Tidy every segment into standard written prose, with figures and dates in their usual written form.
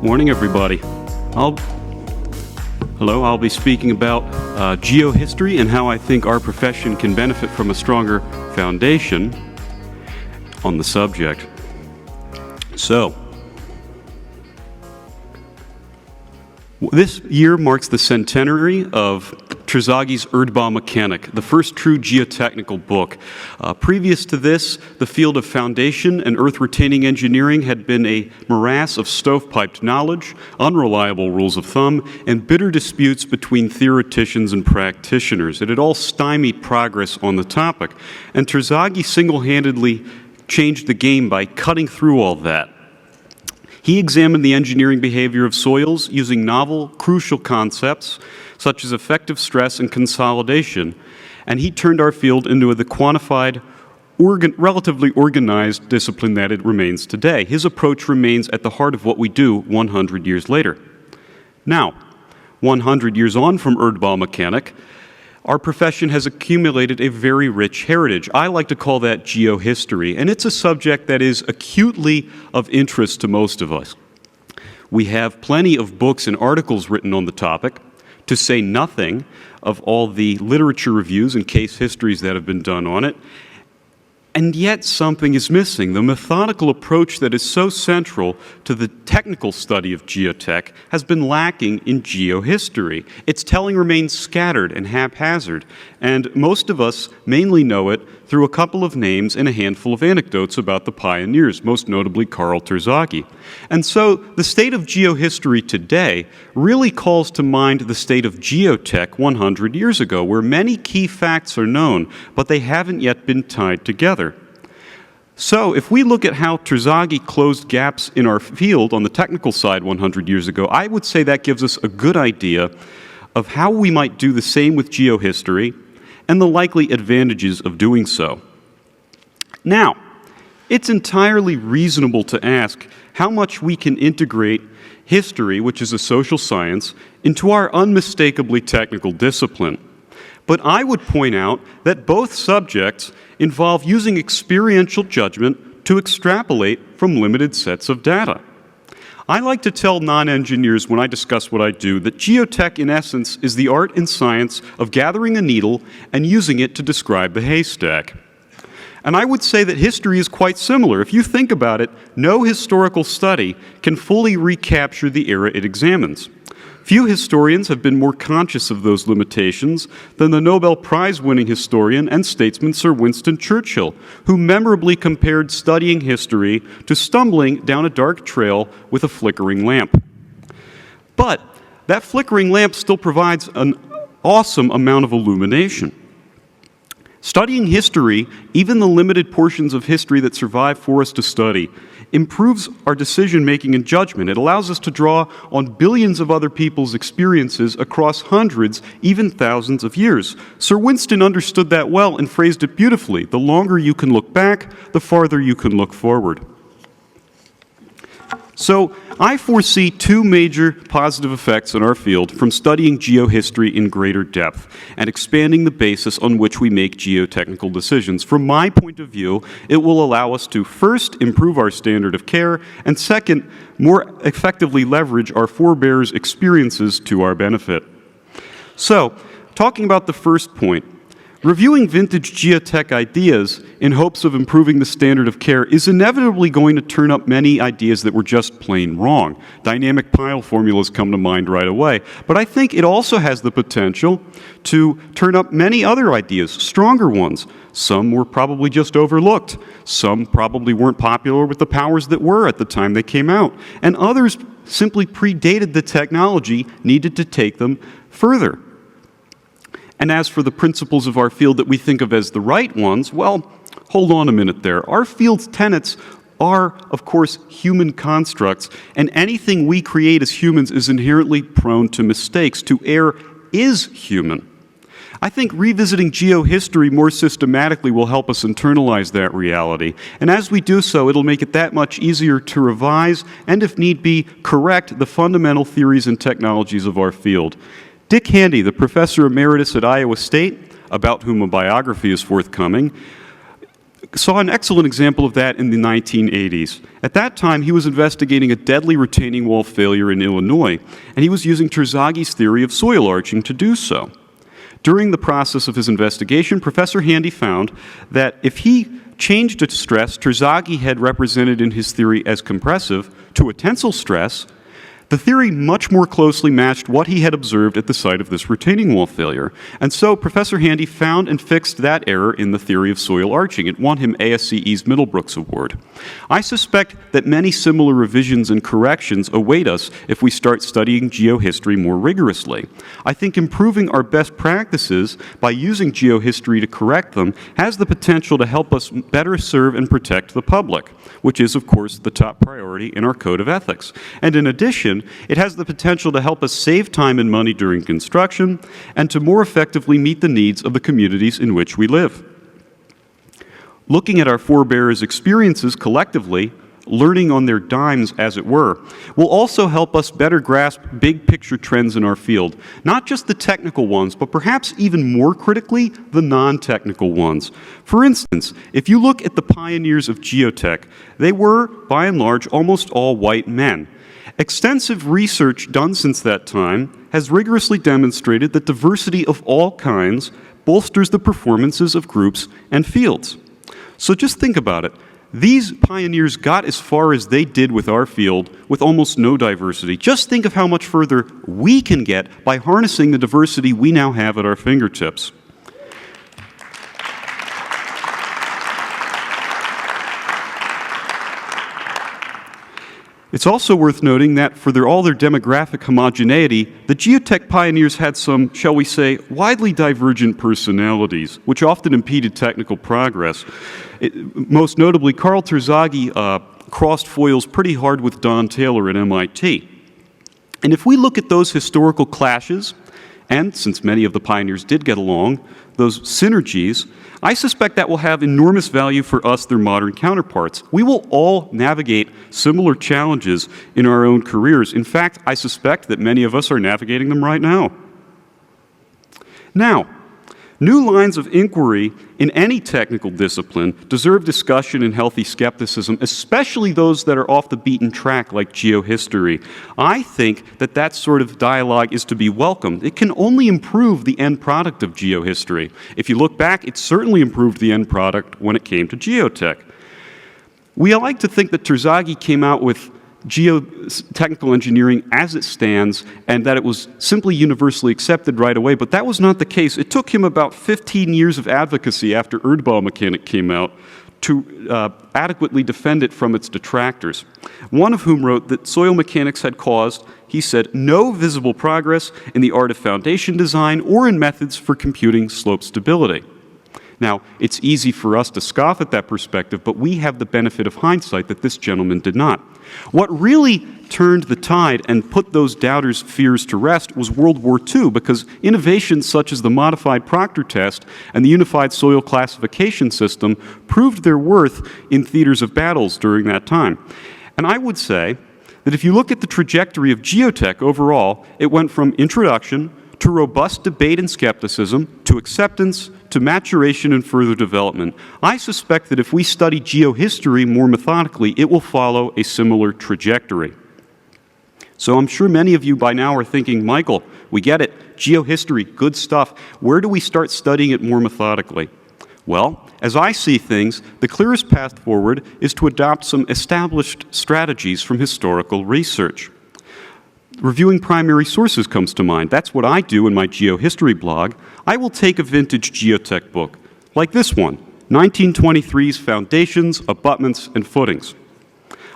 Morning, everybody. I'll be speaking about geohistory and how I think our profession can benefit from a stronger foundation on the subject. So, this year marks the centenary of Terzaghi's Erdbau Mechanik, the first true geotechnical book. Previous to this, the field of foundation and earth-retaining engineering had been a morass of stovepiped knowledge, unreliable rules of thumb, and bitter disputes between theoreticians and practitioners. It had all stymied progress on the topic, and Terzaghi single-handedly changed the game by cutting through all that. He examined the engineering behavior of soils using novel, crucial concepts such as effective stress and consolidation, and he turned our field into the quantified, relatively organized discipline that it remains today. His approach remains at the heart of what we do 100 years later. Now, 100 years on from Erdbau Mechanik, our profession has accumulated a very rich heritage. I like to call that geohistory, and it's a subject that is acutely of interest to most of us. We have plenty of books and articles written on the topic, to say nothing of all the literature reviews and case histories that have been done on it. And yet something is missing. The methodical approach that is so central to the technical study of geotech has been lacking in geohistory. Its telling remains scattered and haphazard, and most of us mainly know it through a couple of names and a handful of anecdotes about the pioneers, most notably Carl Terzaghi. And so the state of geohistory today really calls to mind the state of geotech 100 years ago, where many key facts are known, but they haven't yet been tied together. So if we look at how Terzaghi closed gaps in our field on the technical side 100 years ago, I would say that gives us a good idea of how we might do the same with geohistory and the likely advantages of doing so. Now, it's entirely reasonable to ask how much we can integrate history, which is a social science, into our unmistakably technical discipline. But I would point out that both subjects involve using experiential judgment to extrapolate from limited sets of data. I like to tell non-engineers when I discuss what I do that geotech, in essence, is the art and science of gathering a needle and using it to describe the haystack. And I would say that history is quite similar. If you think about it, no historical study can fully recapture the era it examines. Few historians have been more conscious of those limitations than the Nobel Prize-winning historian and statesman Sir Winston Churchill, who memorably compared studying history to stumbling down a dark trail with a flickering lamp. But that flickering lamp still provides an awesome amount of illumination. Studying history, even the limited portions of history that survive for us to study, improves our decision-making and judgment. It allows us to draw on billions of other people's experiences across hundreds, even thousands of years. Sir Winston understood that well and phrased it beautifully. The longer you can look back, the farther you can look forward. So I foresee two major positive effects in our field from studying geohistory in greater depth and expanding the basis on which we make geotechnical decisions. From my point of view, it will allow us to first improve our standard of care and second, more effectively leverage our forebears' experiences to our benefit. So, talking about the first point, reviewing vintage geotech ideas in hopes of improving the standard of care is inevitably going to turn up many ideas that were just plain wrong. Dynamic pile formulas come to mind right away. But I think it also has the potential to turn up many other ideas, stronger ones. Some were probably just overlooked. Some probably weren't popular with the powers that were at the time they came out. And others simply predated the technology needed to take them further. And as for the principles of our field that we think of as the right ones, well, hold on a minute there. Our field's tenets are, of course, human constructs, and anything we create as humans is inherently prone to mistakes. To err is human. I think revisiting geohistory more systematically will help us internalize that reality. And as we do so, it'll make it that much easier to revise and, if need be, correct the fundamental theories and technologies of our field. Dick Handy, the professor emeritus at Iowa State, about whom a biography is forthcoming, saw an excellent example of that in the 1980s. At that time, he was investigating a deadly retaining wall failure in Illinois, and he was using Terzaghis theory of soil arching to do so. During the process of his investigation, Professor Handy found that if he changed a stress Terzaghi had represented in his theory as compressive to a tensile stress, the theory much more closely matched what he had observed at the site of this retaining wall failure. And so Professor Handy found and fixed that error in the theory of soil arching. It won him ASCE's Middlebrooks Award. I suspect that many similar revisions and corrections await us if we start studying geohistory more rigorously. I think improving our best practices by using geohistory to correct them has the potential to help us better serve and protect the public, which is, of course, the top priority in our code of ethics. And in addition, it has the potential to help us save time and money during construction and to more effectively meet the needs of the communities in which we live. Looking at our forebears' experiences collectively, learning on their dimes, as it were, will also help us better grasp big picture trends in our field, not just the technical ones, but perhaps even more critically, the non-technical ones. For instance, if you look at the pioneers of geotech, they were, by and large, almost all white men. Extensive research done since that time has rigorously demonstrated that diversity of all kinds bolsters the performances of groups and fields. So just think about it. These pioneers got as far as they did with our field with almost no diversity. Just think of how much further we can get by harnessing the diversity we now have at our fingertips. It's also worth noting that for all their demographic homogeneity, the geotech pioneers had some, shall we say, widely divergent personalities, which often impeded technical progress. Most notably, Carl Terzaghi crossed foils pretty hard with Don Taylor at MIT. And if we look at those historical clashes, and since many of the pioneers did get along, those synergies, I suspect that will have enormous value for us, their modern counterparts. We will all navigate similar challenges in our own careers. In fact, I suspect that many of us are navigating them right now. Now, new lines of inquiry in any technical discipline deserve discussion and healthy skepticism, especially those that are off the beaten track like geohistory. I think that that sort of dialogue is to be welcomed. It can only improve the end product of geohistory. If you look back, it certainly improved the end product when it came to geotech. We like to think that Terzaghi came out with geotechnical engineering as it stands and that it was simply universally accepted right away, but that was not the case. It took him about 15 years of advocacy after Erdbau-Mechanik came out to adequately defend it from its detractors, one of whom wrote that soil mechanics had caused, he said, no visible progress in the art of foundation design or in methods for computing slope stability. Now, it's easy for us to scoff at that perspective, but we have the benefit of hindsight that this gentleman did not. What really turned the tide and put those doubters' fears to rest was World War II, because innovations such as the modified Proctor test and the unified soil classification system proved their worth in theaters of battles during that time. And I would say that if you look at the trajectory of geotech overall, it went from introduction to robust debate and skepticism, to acceptance, to maturation and further development. I suspect that if we study geohistory more methodically, it will follow a similar trajectory. So I'm sure many of you by now are thinking, Michael, we get it, geohistory, good stuff. Where do we start studying it more methodically? Well, as I see things, the clearest path forward is to adopt some established strategies from historical research. Reviewing primary sources comes to mind. That's what I do in my geohistory blog. I will take a vintage geotech book, like this one, 1923's Foundations, Abutments, and Footings.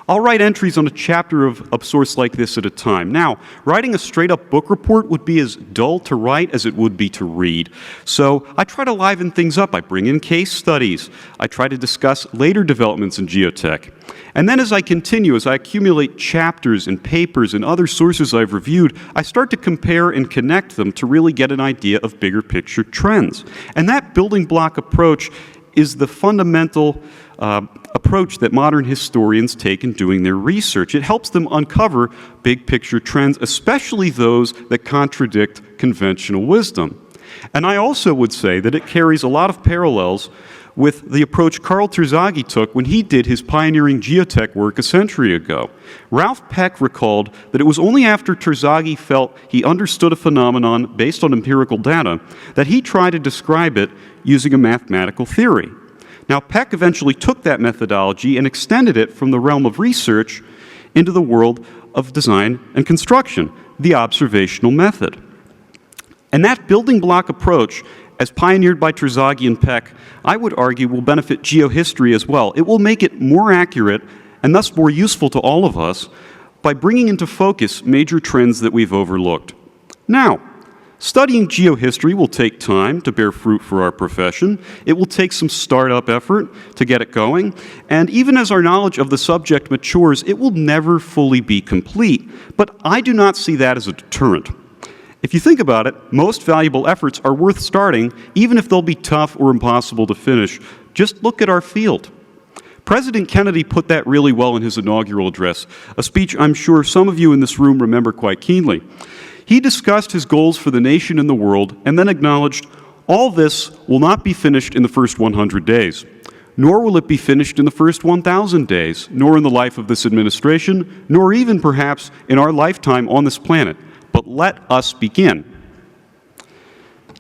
I'll write entries on a chapter of a source like this at a time. Now, writing a straight-up book report would be as dull to write as it would be to read. So I try to liven things up. I bring in case studies. I try to discuss later developments in geotech. And then as I continue, as I accumulate chapters and papers and other sources I've reviewed, I start to compare and connect them to really get an idea of bigger picture trends. And that building block approach is the fundamental approach that modern historians take in doing their research. It helps them uncover big picture trends, especially those that contradict conventional wisdom. And I also would say that it carries a lot of parallels with the approach Carl Terzaghi took when he did his pioneering geotech work a century ago. Ralph Peck recalled that it was only after Terzaghi felt he understood a phenomenon based on empirical data that he tried to describe it using a mathematical theory. Now, Peck eventually took that methodology and extended it from the realm of research into the world of design and construction, the observational method. And that building block approach, as pioneered by Terzaghi and Peck, I would argue will benefit geohistory as well. It will make it more accurate and thus more useful to all of us by bringing into focus major trends that we've overlooked. Now, studying geohistory will take time to bear fruit for our profession. It will take some startup effort to get it going. And even as our knowledge of the subject matures, it will never fully be complete. But I do not see that as a deterrent. If you think about it, most valuable efforts are worth starting, even if they'll be tough or impossible to finish. Just look at our field. President Kennedy put that really well in his inaugural address, a speech I'm sure some of you in this room remember quite keenly. He discussed his goals for the nation and the world, and then acknowledged, all this will not be finished in the first 100 days, nor will it be finished in the first 1,000 days, nor in the life of this administration, nor even perhaps in our lifetime on this planet. But let us begin.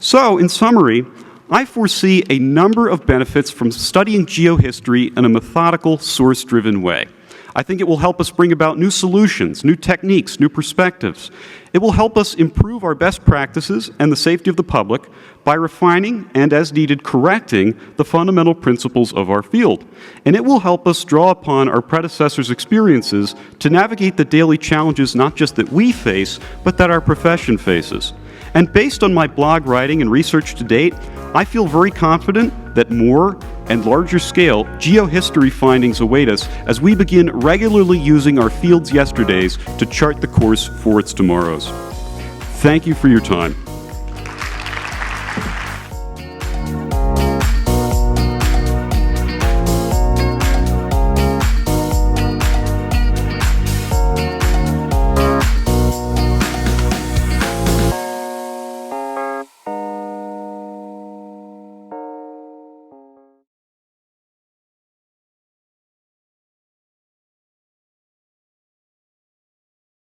So, in summary, I foresee a number of benefits from studying geohistory in a methodical, source-driven way. I think it will help us bring about new solutions, new techniques, new perspectives. It will help us improve our best practices and the safety of the public by refining and, as needed, correcting the fundamental principles of our field. And it will help us draw upon our predecessors' experiences to navigate the daily challenges not just that we face, but that our profession faces. And based on my blog writing and research to date, I feel very confident that more and larger scale geohistory findings await us as we begin regularly using our field's yesterdays to chart the course for its tomorrows. Thank you for your time.